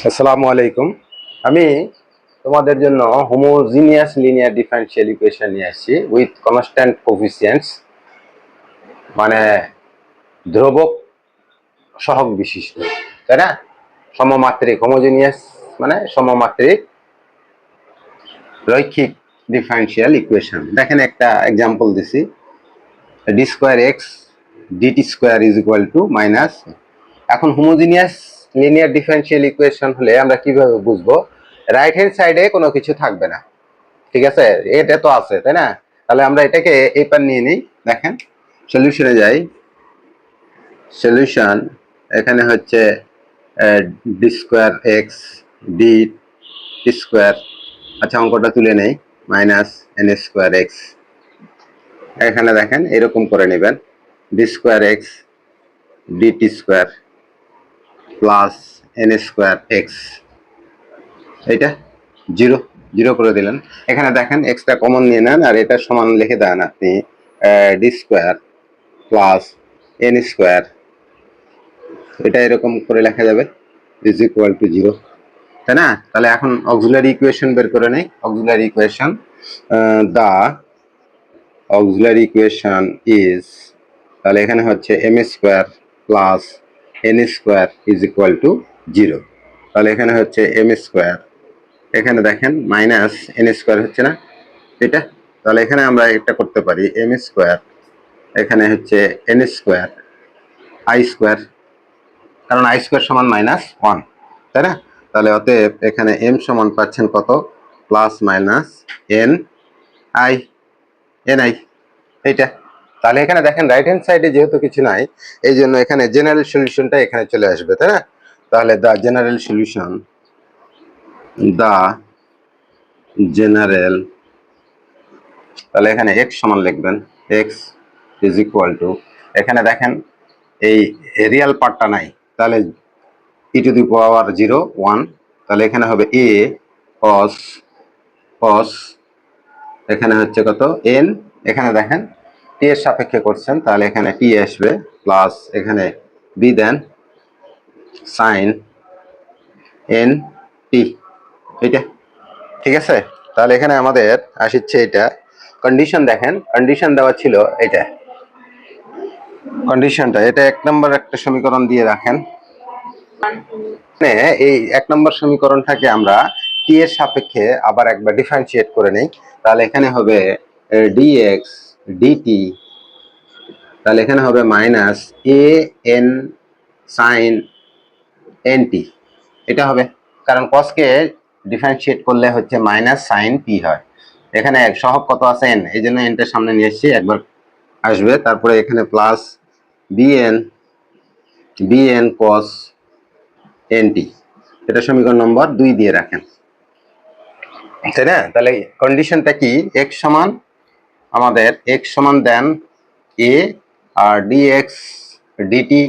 আসসালামু আলাইকুম। আমি তোমাদের জন্য হোমোজিনিয়াস লিনিয়ার ডিফারেনশিয়াল ইকুয়েশন নিয়ে আসছি উইথ কনস্ট্যান্ট কোফিসিয়েন্টস, মানে ধ্রুবক সহগ বিশিষ্ট, তাই না? সমমাত্রিক, হোমোজিনিয়াস মানে সমমাত্রিক রৈখিক ডিফারেনশিয়াল ইকুয়েশন। দেখেন একটা এক্সাম্পল দিছি, D square X D T square is equal to minus. এখন হোমোজিনিয়াস লিনিয়ার ডিফারেনশিয়াল ইকুয়েশন হলে আমরা কিভাবে বুঝবো? রাইট হ্যান্ড সাইডে কোনো কিছু থাকবে না, ঠিক আছে? এটা তো আছে, তাই না? তাহলে আমরা এটাকে এই পার নিয়ে নিই। দেখেন সলিউশনে যাই। সলিউশন এখানে হচ্ছে D square x D square, আচ্ছা অঙ্কটা তুলে নেই, মাইনাস এন স্কোয়ার এক্স। এখানে দেখেন এরকম করে নেবেন, D square X D T square plus N square X, এইটা জিরো জিরো করে দিলেন। এখানে দেখেন এক্সটা কমন নিয়ে নেন আর এটা সমান লিখে দেন আপনি D square plus N square, এটা এরকম করে লেখা যাবে ইজ ইকুয়াল টু জিরো, তাই না? তাহলে এখন অক্সিলারি ইকুয়েশন বের করে নেই। Auxiliary equation, the auxiliary equation is, তাহলে এখানে হচ্ছে M square plus N square is equal to zero. তাহলে এখানে হচ্ছে এম স্কোয়ার, এখানে দেখেন মাইনাস এন স্কোয়ার হচ্ছে না এটা, তাহলে এখানে আমরা এটা করতে পারি এম স্কোয়ার, এখানে হচ্ছে এন স্কোয়ার আই স্কোয়ার, কারণ আই স্কোয়ার সমান মাইনাস ওয়ান, তাই না? তাহলে অতএব এখানে এম সমান পাচ্ছেন কত, plus minus N I, N I, এইটা। তাহলে এখানে দেখেন রাইট হ্যান্ড সাইডে যেহেতু কিছু নাই, এই জন্য এখানে জেনারেল সলিউশনটা এখানে চলে আসবে, তাই না? তাহলে দা জেনারেল সলিউশন, দা জেনারেল, তাহলে এখানে এক্স সমান লিখবেন এক্স ইজ ইকুয়াল টু, এখানে দেখেন এই রিয়াল পার্টটা নাই, তাহলে e to the power zero one, তাহলে এখানে হবে এ কস, কস এখানে হচ্ছে কত এন, এখানে দেখেন টি এর সাপেক্ষে করছেন, তাহলে এখানে টি আসবে প্লাস এখানে বি দেন সাইন এন টি, এটা ঠিক আছে। তাহলে এখানে আমাদের আসছে এটা কন্ডিশন, দেখেন কন্ডিশন দেওয়া ছিল এটা, কন্ডিশনটা এটা এক নম্বর একটা সমীকরণ দিয়ে রাখেন। এই এক নম্বর সমীকরণটাকে আমরা টি এর সাপেক্ষে আবার একবার ডিফারেন্সিয়েট করে নেই, তাহলে এখানে হবে ডিএক্স ডিটি, তাহলে এখানে হবে minus A N sine N T, এটা হবে, কারণ কসকে ডিফারেন্সিয়েট করলে হচ্ছে মাইনাস সাইন পি হয়। এখানে সহগ কত আছে এন, এই জন্য এনটার সামনে নিয়ে এসেছি, একবার আসবে, তারপরে এখানে প্লাস বিএন, বিএন কস এনটি, এটা সমীকরণ নম্বর 2 দিয়ে রাখেন, তাই না? তাহলে কন্ডিশনটা কি, এক্স সমান আমাদের এক্স সমান দেন এ আর ডিএক্স ডিটি,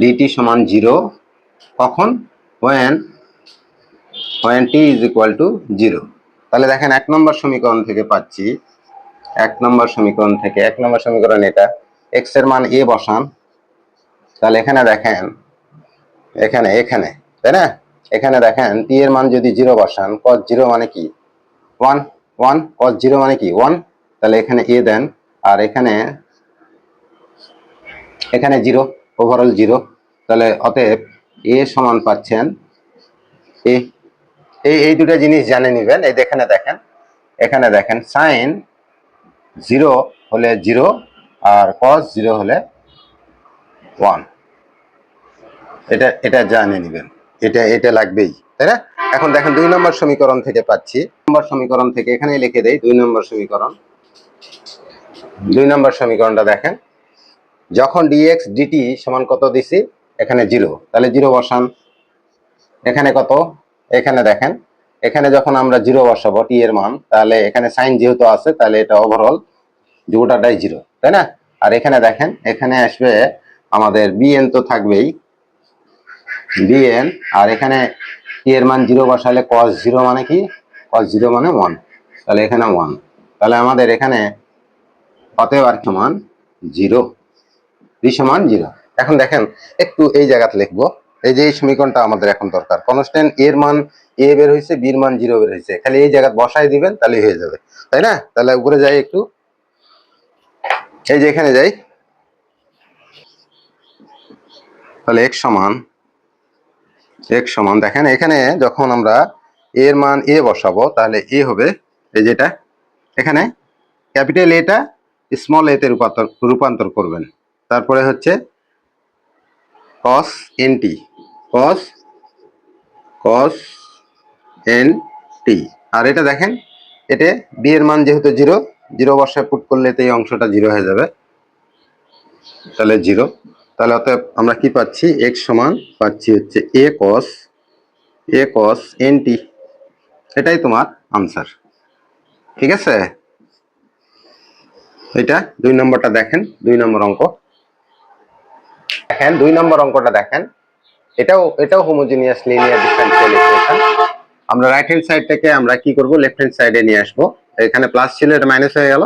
ডিটি সমান জিরো, কখন, when T is equal to zero. তাহলে দেখেন এক নম্বর সমীকরণ থেকে পাচ্ছি, এক নম্বর সমীকরণ থেকে, এক নম্বর সমীকরণ এটা, এক্স এর মান এ বসান, তাহলে এখানে দেখেন এখানে এখানে, তাই না? এখানে দেখেন টি এর মান যদি জিরো বসান, কস জিরো মানে কি ওয়ান, ওয়ান কস জিরো মানে কি ওয়ান, তাহলে এখানে এ দেন আর এখানে এখানে জিরো, ওভারঅল জিরো, তাহলে অতএব এ সমান পাচ্ছেন এ। এই দুটো জিনিস জানে নিবেন। এই এখানে দেখেন, এখানে দেখেন সাইন জিরো হলে জিরো আর কস জিরো হলে ওয়ান, এটা এটা জানে নিবেন, এটা এটা লাগবেই, তাই না? এখন দেখেন 2 নম্বর সমীকরণ থেকে পাচ্ছি, নম্বর সমীকরণ থেকে এখানে লিখে দেই 2 নম্বর সমীকরণ। 2 নম্বর সমীকরণটা দেখেন, যখন ডিএক্স ডিটি সমান কত দিছি, এখানে জিরো, তাহলে জিরো বসান, এখানে কত, এখানে দেখেন এখানে যখন আমরা জিরো বসাবো টি এর মান, তাহলে এখানে সাইন যেহেতু আছে তাহলে এটা ওভারঅল গোটাটাই জিরো, তাই না? আর এখানে দেখেন এখানে আসবে আমাদের বিএন, তো থাকবেই বিএন, আর এখানে টি এর মান জিরো বসালে কস জিরো মানে কি, কস জিরো মানে ওয়ান, তাহলে এখানে ওয়ান, তাহলে আমাদের এখানে অতএব আর সমান জিরো, বি সমান জিরো। এখন দেখেন একটু এই জায়গাতে লিখবো, এই যে এই সমীকরণটা আমাদের এখন দরকার। কনস্ট্যান্ট এর মান এ বের হয়েছে, বির মান 0 বের হয়েছে, খালি এই জায়গায় বসাই দিবেন তাহলে হয়ে যাবে, তাই না? তাহলে উপরে যাই একটু, এই যে এখানে যাই, তাহলে x সমান দেখেন এখানে যখন আমরা এর মান এ বসাবো তাহলে এ হবে এই যেটা, এখানে ক্যাপিটাল এটা স্মল এ তে রূপান্তর করবেন, তারপরে হচ্ছে cos nt, cos nt, আর এটা দেখেন এটা বি এর মান যেহেতু 0, 0 বসায় পুট করলে তো এই অংশটা 0 হয়ে যাবে, তাহলে 0। তাহলে অতএব আমরা কি পাচ্ছি, x সমান পাচ্ছি হচ্ছে a cos nt, এটাই তোমার আনসার। ঠিক আছে, এটা 2 নম্বরটা দেখেন, 2 নম্বর অঙ্ক দেখেন, 2 নম্বর অঙ্কটা দেখেন, এটাও হোমোজেনিয়াস লিনিয়ার ডিফারেনশিয়াল ইকুয়েশন। আমরা রাইট হ্যান্ড সাইডটাকে আমরা কি করব, লেফট হ্যান্ড সাইডে নিয়ে আসবো। এখানে প্লাস ছিল, এটা মাইনাস হয়ে গেল।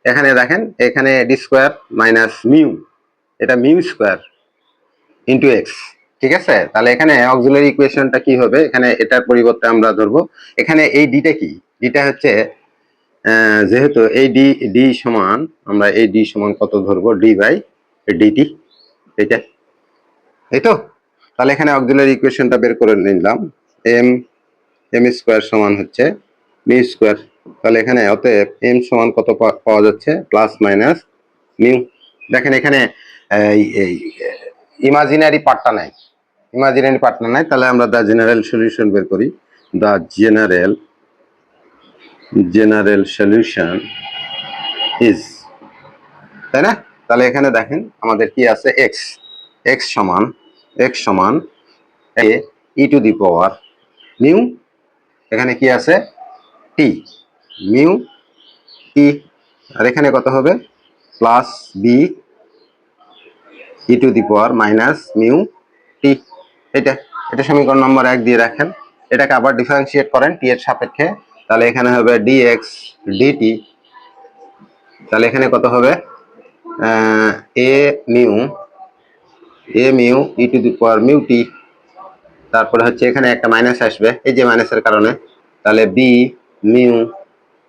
এখানে দেখেন এখানে ডি স্কোয়ার মাইনাস মিউ, এটা মিউ স্কোয়ার ইন্টু এক্স। ঠিক আছে, তাহলে এখানে অক্সিলারি ইকুয়েশনটা কি হবে, এখানে এটার পরিবর্তে আমরা ধরবো এখানে এই ডিটা কি, ডিটা হচ্ছে যেহেতু এই ডি সমান, আমরা এই ডি সমান কত ধরবো, ডি বাই ডিটি, এটা এই তো। তাহলে এখানে অক্সিলারি ইকুয়েশনটা বের করে নিলাম, এম স্কোয়ার সমান হচ্ছে মিউ স্কোয়ার। তাহলে এখানে অতএব এম সমান কত পাওয়া যাচ্ছে, প্লাস মাইনাস মিউ। দেখেন এখানে এই ইমাজিনারি পার্টটা নাই, তাহলে আমরা দা জেনারেল সলিউশন বের করি। দা জেনারেল সলিউশন ইজ, তাই না? তাহলে এখানে দেখেন আমাদের কি আছে, x সমান a e two the power mu, এখানে কি আছে টি, মিউ টি, আর এখানে কত হবে, plus B e to the power minus mu t. এটা সমীকরণ নম্বর 1 দিয়ে রাখেন। এটাকে আবার ডিফারেন্সিয়েট করেন টি এর সাপেক্ষে, তাহলে এখানে হবে ডিএক্স ডিটি, তাহলে এখানে কত হবে, A mu e to the power mu t, তারপরে হচ্ছে এখানে একটা মাইনাস আসবে এই যে মাইনাসের কারণে, তাহলে B mu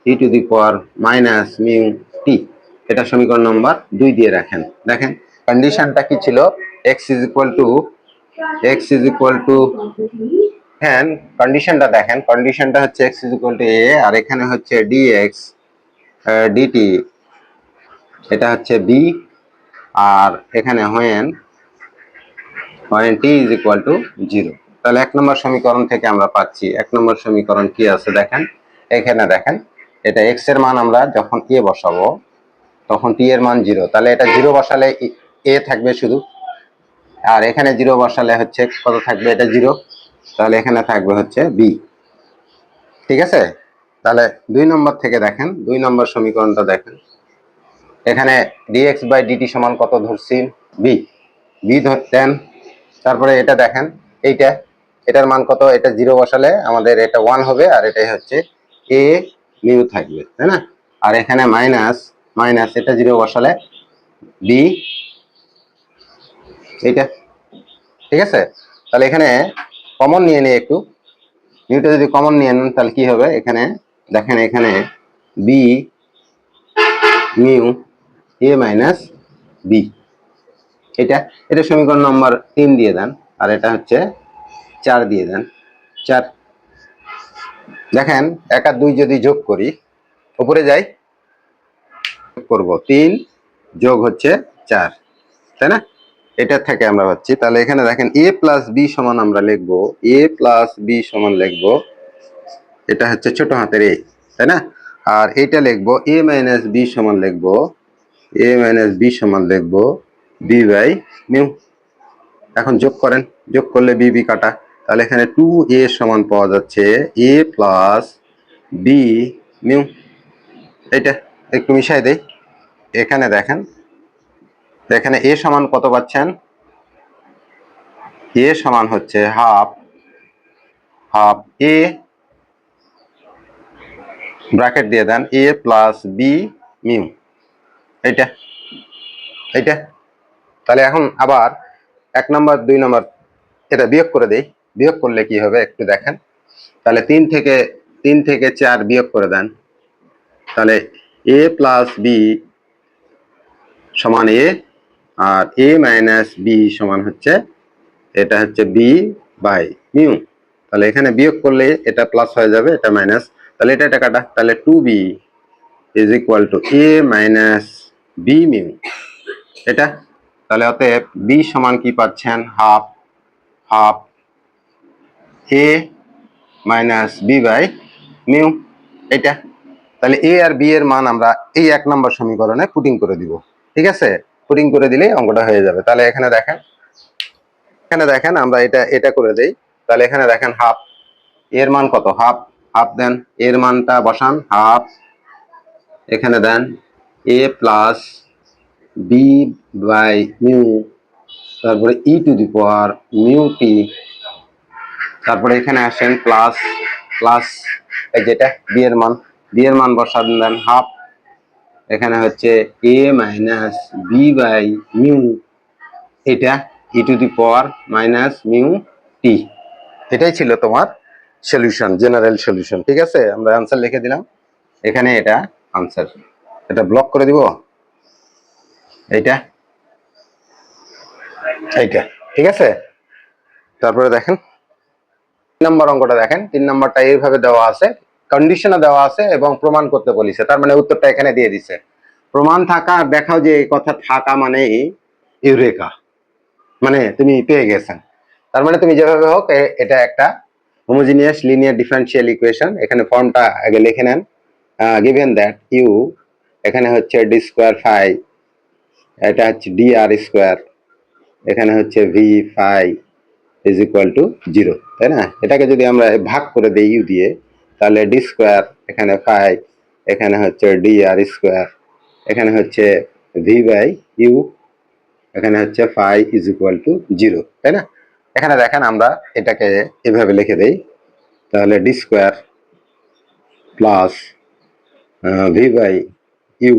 e to the power minus mu t. এটা সমীকরণ নম্বর 2 দিয়ে রাখেন। দেখেন কন্ডিশনটা কি ছিল, x ইজ ইকুয়াল টু হ্যাঁ, কন্ডিশনটা দেখেন, কন্ডিশনটা হচ্ছে x is equal to a, আর এখানে হচ্ছে dx dt, এটা হচ্ছে b, আর এখানে when t is equal to 0। তাহলে 1 নম্বর সমীকরণ থেকে আমরা পাচ্ছি, 1 নম্বর সমীকরণ কি আছে দেখেন, এখানে দেখেন এটা x এর মান আমরা যখন a বসাবো তখন t এর মান 0, তাহলে এটা 0 বসালে a থাকবে শুধু, আর এখানে 0 বসালে হচ্ছে কত থাকবে, এটা 0, তাহলে এখানে থাকবে হচ্ছে b। ঠিক আছে, তাহলে 2 নম্বর থেকে দেখেন, 2 নম্বর সমীকরণটা দেখেন, এখানে dx বাই dt সমান কত ধরছি, b ধরতেন। তারপরে এটা দেখেন এটার মান কত, এটা 0 বসালে আমাদের এটা 1 হবে, আর এটাই হচ্ছে a মিউ থাকবে, তাই না? আর এখানে মাইনাস এটা 0 বসালে b, এইটা। ঠিক আছে, তাহলে এখানে কমন নিয়ে নিই একটু, মিউটা যদি কমন নিয়ে নেন তাহলে কি হবে, এখানে দেখেন এখানে b mu a minus b, এটা সমীকরণ নম্বর 3 দিয়ে দেন, আর এটা হচ্ছে 4 দিয়ে দেন, 4। দেখেন 1 আর 2 যদি যোগ করি, উপরে যাই, করব 3 যোগ হচ্ছে 4, তাই না? এটা থেকে আমরা পাচ্ছি, তাহলে এখানে দেখেন a প্লাস b সমান আমরা লিখবো, a প্লাস b সমান লিখবো, এটা হচ্ছে ছোট হাতের a, তাই না? আর এটা লিখবো a মাইনাস b সমান লিখবো, a মাইনাস b সমান লিখবো b বাই মিউ। এখন যোগ করেন, যোগ করলে b b কাটা, তাহলে এখানে 2a সমান পাওয়া যাচ্ছে a প্লাস b মিউ। এটা একটু মিশাই দেই, এখানে দেখেন এখানে a সমান কত পাচ্ছেন, a সমান হচ্ছে হাফ a, ব্র্যাকেট দিয়ে দেন a প্লাস b মিউ, এইটা। তাহলে এখন আবার 1 নম্বর 2 নম্বর এটা বিয়োগ করে দেই, বিয়োগ করলে কি হবে একটু দেখেন। তাহলে 3 থেকে 4 বিয়োগ করে দেন, তাহলে a প্লাস বি সমান a, আর a মাইনাস বি সমান হচ্ছে, এটা হচ্ছে বি বাই মিউ। তাহলে এখানে বিয়োগ করলে এটা প্লাস হয়ে যাবে, এটা মাইনাস, তাহলে এটা কাটা, তাহলে 2b is equal to a minus B mu এটা। তাহলে অতএব বি সমান কি পাচ্ছেন, half half a minus B by mu এটা। তাহলে এ আর বি এর মান আমরা এই 1 নম্বর সমীকরণে পুটিং করে দিব, ঠিক আছে? পুটিং করে দিলে অঙ্কটা হয়ে যাবে। তাহলে এখানে দেখেন আমরা এটা করে দেই। তাহলে এখানে দেখেন হাফ, এর মান কত, হাফ, হাফ দেন, এর মানটা বসান হাফ, এখানে দেন a plus B by mu, তারপরে E to the power mu t, তারপরে এখানে আসেন প্লাস প্লাস যেটা বি এর মান বসান দেন হাফ, এখানে হচ্ছে a minus B by mu, এটা e to the power minus mu t. এটাই ছিল তোমার সলিউশন, জেনারেল সলিউশন, ঠিক আছে? আমরা আনসার লিখে দিলাম এখানে, এটা আনসার। এটা ব্লক করে দিব, এইটা, ঠিক আছে? তারপরে দেখেন 3 নম্বর অঙ্কটা দেখেন। 3 নম্বরটা এইভাবে দেওয়া আছে, কন্ডিশনে দেওয়া আছে এবং প্রমাণ করতে বলেছে, তার মানে উত্তরটা এখানে দিয়ে দিছে। প্রমাণ থাকা দেখাও যে কথা থাকা মানে ইউরেকা, মানে তুমি পেয়ে গেছেন। তার মানে তুমি যেভাবে হোক এটা একটা হোমোজিনিয়াস লিনিয়ার ডিফারেনশিয়াল ইকুয়েশন। এখানে ফর্মটা আগে লিখে নেন, গিভেন দ্যাট ইউ, এখানে হচ্ছে ডি স্কোয়ার ফাই, এটা হচ্ছে ডি আর স্কোয়ার, এখানে হচ্ছে V phi is equal to 0, তাই না? এটাকে যদি আমরা ভাগ করে দিই ইউ দিয়ে, তাহলে ডি স্কোয়ার, এখানে ফাই, এখানে হচ্ছে ডি আর স্কোয়ার, এখানে হচ্ছে ভি বাই ইউ, এখানে হচ্ছে ফাই ইজ ইকুয়াল টু 0, তাই না? এখানে দেখেন আমরা এটাকে এভাবে লিখে দেই, তাহলে D square plus V by you,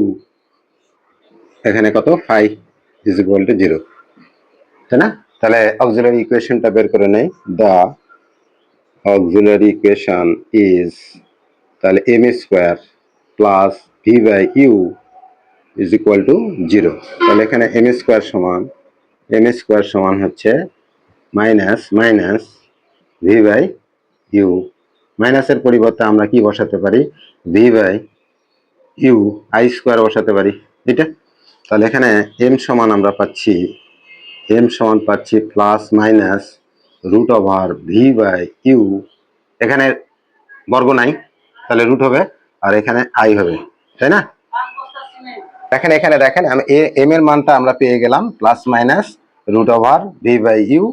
এখানে কত, ফাই ইজ ইকুয়াল টু 0, তাই না? তাহলে অক্সিলারি ইকুয়েশনটা বের করে নেই। দা অক্সিলারি ইকুয়েশন ইজ, তাহলে m square plus V by u is equal to 0। তাহলে এখানে এম স্কোয়ার সমান হচ্ছে minus minus v by u, মাইনাসের পরিবর্তে আমরা কি বসাতে পারি, v by u i square বসাতে পারি, এটা। তাহলে এখানে এম সমান আমরা পাচ্ছি, plus minus root over v by you, এখানে বর্গ নাই, তাহলে রুট হবে, আর এখানে আই হবে, তাই না? দেখেন এখানে দেখেন এম এর মানটা আমরা পেয়ে গেলাম plus minus root over v by u,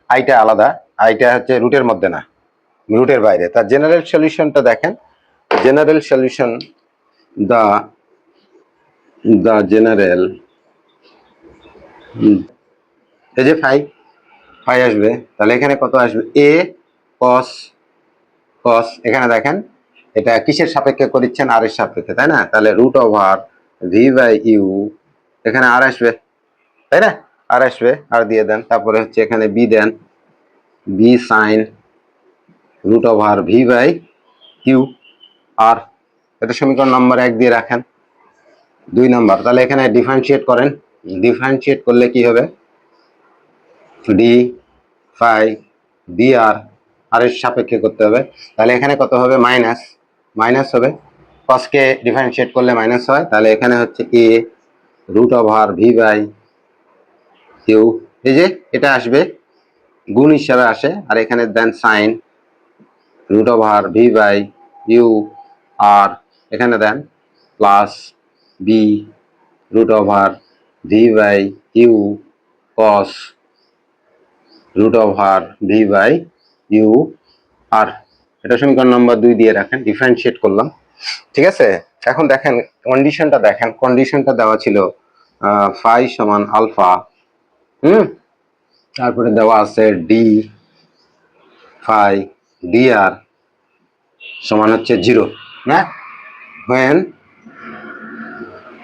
আইটা আলাদা, আইটা হচ্ছে রুটের মধ্যে না, রুটের বাইরে। তার জেনারেল সলিউশনটা দেখেন, জেনারেল সলিউশন, দ্য জেনারেল, এই যে ফাই আসবে, তাহলে এখানে কত আসবে, এ কস, এখানে দেখেন এটা কিসের সাপেক্ষে করিচ্ছেন, আর এর সাপেক্ষে, তাই না? তাহলে root over v by you, এখানে আর আসবে, তাই না? আর আসবে, আর দিয়ে দেন, তারপরে হচ্ছে এখানে B then, B sine root over v by u, আর এটা সমীকরণ নম্বর 1 দিয়ে রাখেন। 2 নম্বর, তাহলে এখানে ডিফারেন্সিয়েট করেন, ডিফারেন্সিয়েট করলে কি হবে, ডি ফাই ডি আর, আর এর সাপেক্ষে করতে হবে, তাহলে এখানে কত হবে, মাইনাস হবে, কসকে ডিফারেন্সিয়েট করলে মাইনাস হয়, তাহলে এখানে হচ্ছে A root over v by u, এই যে এটা আসবে গুণ হিসাবে আসে, আর এখানে then sine root over v by u, আর এখানে then plus B root over v by u cos root over v by u, আর এটা সমীকরণ নম্বর 2 দিয়ে রাখেন, ডিফারেন্সিয়েট করলাম, ঠিক আছে? এখন দেখেন কন্ডিশনটা, দেখেন কন্ডিশনটা দেওয়া ছিল ফাই সমান আলফা, তারপরে দেওয়া আছে ডি ফাই ডি আর সমান হচ্ছে 0, না?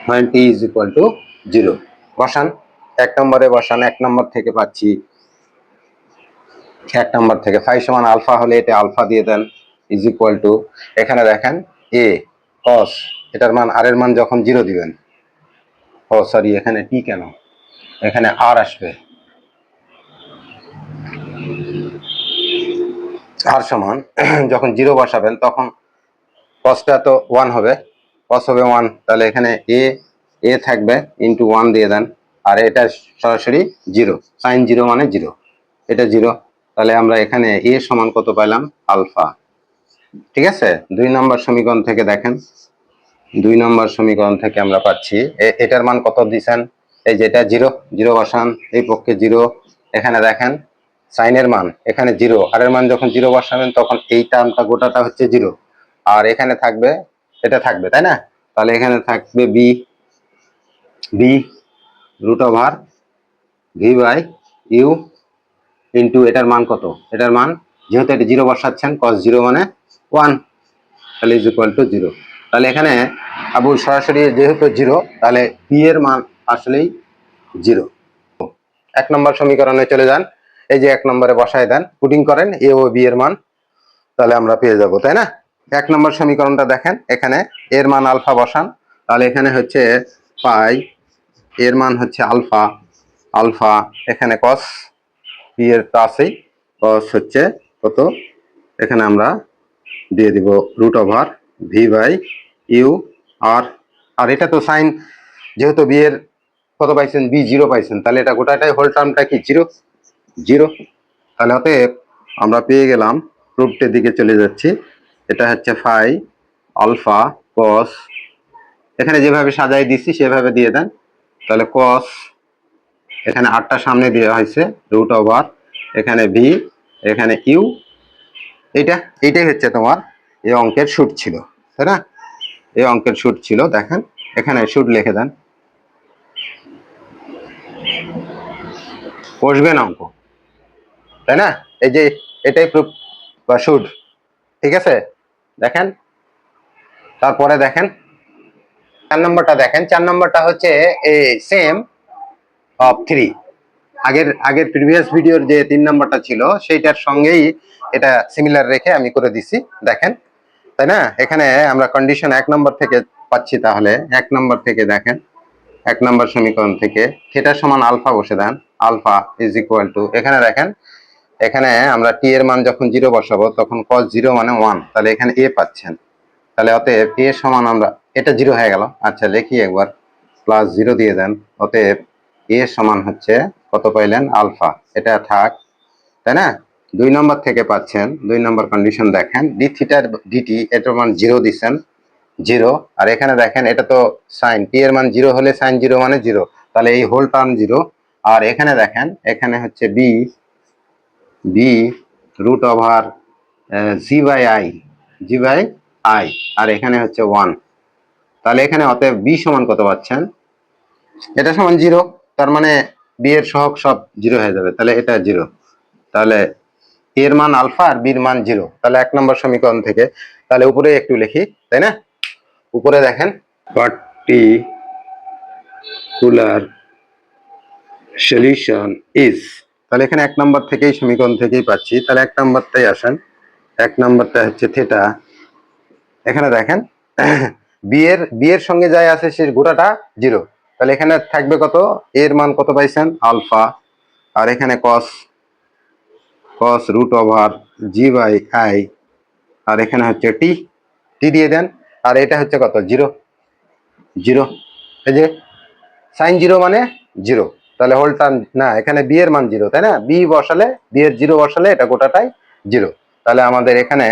when t is equal to 0 বসান, 1 নম্বরে বসান, 1 নম্বর থেকে পাচ্ছি এক নম্বর থেকে ফাই সমান আলফা হলে এটা আলফা দিয়ে দেন ইজ ইকুয়াল টু, এখানে দেখেন এ কস, এটার মান আর এর মান যখন 0 দিবেন, ও সরি এখানে টি কেন, এখানে আর আসবে, আর সমান যখন 0 বসাবেন তখন কসটা তো 1 হবে, কস হবে 1, তাহলে এখানে এ থাকবে ইন্টু 1 দিয়ে দেন, আর এটা সরাসরি 0, সাইন 0 মানে 0, এটা 0, তাহলে আমরা এখানে এ সমান কত পাইলাম আলফা। ঠিক আছে, 2 নম্বর সমীকরণ থেকে দেখেন, 2 নম্বর সমীকরণ থেকে আমরা পাচ্ছি এটার মান কত দিছেন, এই যে এটা 0, 0 বসান, এই পক্ষে 0, এখানে দেখেন সাইনের মান এখানে 0, আর এর মান যখন 0 বসাবেন তখন এই টার্মটা গোটাটা হচ্ছে 0, আর এখানে থাকবে এটা থাকবে, তাই না, তাহলে এখানে থাকবে b root over v by u into এটার মান কত, এটার মান যেহেতু এটা 0 বসাচ্ছেন cos 0 মানে 1, তাহলে ইজ ইকুয়াল টু 0, তাহলে এখানে আবু সরাসরি যেহেতু 0, তাহলে পি এর মান আসলেই 0। 1 নম্বর সমীকরণে চলে যান, এই যে 1 নম্বরে বসায় দেন, পুটিং করেন এ ও বি এর মান, তাহলে আমরা পেয়ে যাব, তাই না। 1 নম্বর সমীকরণটা দেখেন, এখানে এর মান আলফা বসান, তাহলে এখানে হচ্ছে পাই, এর মান হচ্ছে আলফা, আলফা এখানে কস পি এর তো আছেই, কস হচ্ছে কত, এখানে আমরা দিয়ে দিব root over v by u, আর এটা তো সাইন, যেহেতু বি এর কত পাইছেন বি 0 পাইছেন, তাহলে এটা গোটাটাই হোল টার্মটা কি 0, তাহলে অতএব আমরা পেয়ে গেলাম, প্রুফটের দিকে চলে যাচ্ছি, এটা হচ্ছে ফাই আলফা কস, এখানে যেভাবে সাজাই দিচ্ছি সেভাবে দিয়ে দেন, তাহলে কস এখানে 8টা সামনে দেওয়া হয়েছে রুট ওভার, এখানে ভি, এখানে ইউ, এইটাই হচ্ছে তোমার এই অঙ্কের শুট ছিল, তাই না, এই অঙ্কের শুট ছিল, দেখেন এখানে শুট লিখে দেন, বসবেন অঙ্ক, তাই না, এই যে এটাই প্রুফ বা শুট, ঠিক আছে। দেখেন তারপরে দেখেন 4 নম্বরটা দেখেন, 4 নম্বরটা হচ্ছে এই সেম অফ 3, আগের প্রিভিয়াস ভিডিওর যে 3 নম্বরটা ছিল সেইটার সঙ্গেই এটা সিমিলার রেখে আমি করে দিছি, দেখেন, তাই না, এখানে আমরা কন্ডিশন 1 নম্বর থেকে পাচ্ছি, তাহলে 1 নম্বর থেকে দেখেন, 1 নম্বর সমীকরণ থেকে থিটা সমান আলফা বসে দেন, আলফা ইজ ইকুয়াল টু, এখানে দেখেন এখানে আমরা টি এর মান যখন 0 বসাবো তখন cos 0 মানে 1, তাহলে এখানে এ পাচ্ছেন, তাহলে অতএব এ সমান আমরা, এটা 0 হয়ে গেল, আচ্ছা লিখি একবার, প্লাস 0 দিয়ে দেন, অতএব এ সমান হচ্ছে কত পাইলেন আলফা, এটা থাক, তাই না। 2 নম্বর থেকে পাচ্ছেন, 2 নম্বর কন্ডিশন দেখেন, ডি থিটার ডিটি এটার মান 0 দিচ্ছেন, 0, আর এখানে দেখেন এটা তো সাইন, পি এর মান 0 হলে সাইন 0 মানে 0, তাহলে এই হোল টার্ম 0, আর এখানে দেখেন এখানে হচ্ছে B root over G by I, আর এখানে হচ্ছে 1, তাহলে এখানে অতএব বি সমান কত পাচ্ছেন, এটা সমান 0, তার মানে বি এর সহগ সব 0 হয়ে যাবে, তাহলে এটা 0, তাহলে এর মান আলফা আর বির মান 0, তাহলে 1 নম্বর সমীকরণ থেকে, তাহলে উপরে একটু লিখি, তাই না, উপরে দেখেন পার্টিকুলার সলিউশন ইজ, তাহলে এখানে 1 নম্বর থেকেই সমীকরণ থেকেই পাচ্ছি, তাহলে 1 নম্বরটাই আসেন, 1 নম্বরটা হচ্ছে থিটা, এখানে দেখেন বি এর সঙ্গে যাই আছে সে গোটাটা 0, তাহলে এখানে থাকবে কত, এর মান কত পাইছেন আলফা, আর এখানে cos root over G by I, আর এখানে হচ্ছে টি দিয়ে দেন, আর এটা হচ্ছে কত 0, এই যে সাইন 0 মানে 0, তাহলে হোল টার্ম না, এখানে বি এর মান 0, তাই না, বি এর 0 বসালে এটা গোটাটাই 0, তাহলে আমাদের এখানে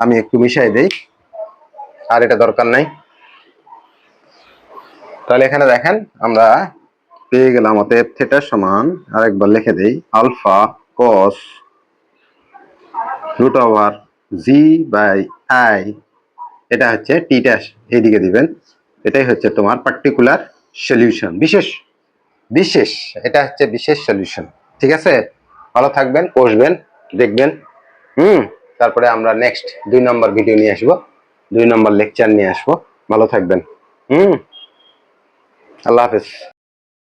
আমি একটু মিশাই দেই, আর এটা দরকার নাই, তাহলে এখানে দেখেন আমরা পেয়ে গেলাম, অতএব থিটা সমান, আরেকবার লিখে দেই, alpha cos root over G by i, এটা হচ্ছে টিটা এইদিকে দিবেন, এটাই হচ্ছে তোমার পার্টিকুলার সলিউশন, বিশেষ, এটা হচ্ছে বিশেষ সলিউশন, ঠিক আছে। ভালো থাকবেন, বসবেন, দেখবেন, তারপরে আমরা নেক্সট 2 নম্বর ভিডিও নিয়ে আসবো, 2 নম্বর লেকচার নিয়ে আসবো, ভালো থাকবেন, আল্লাহ হাফেজ।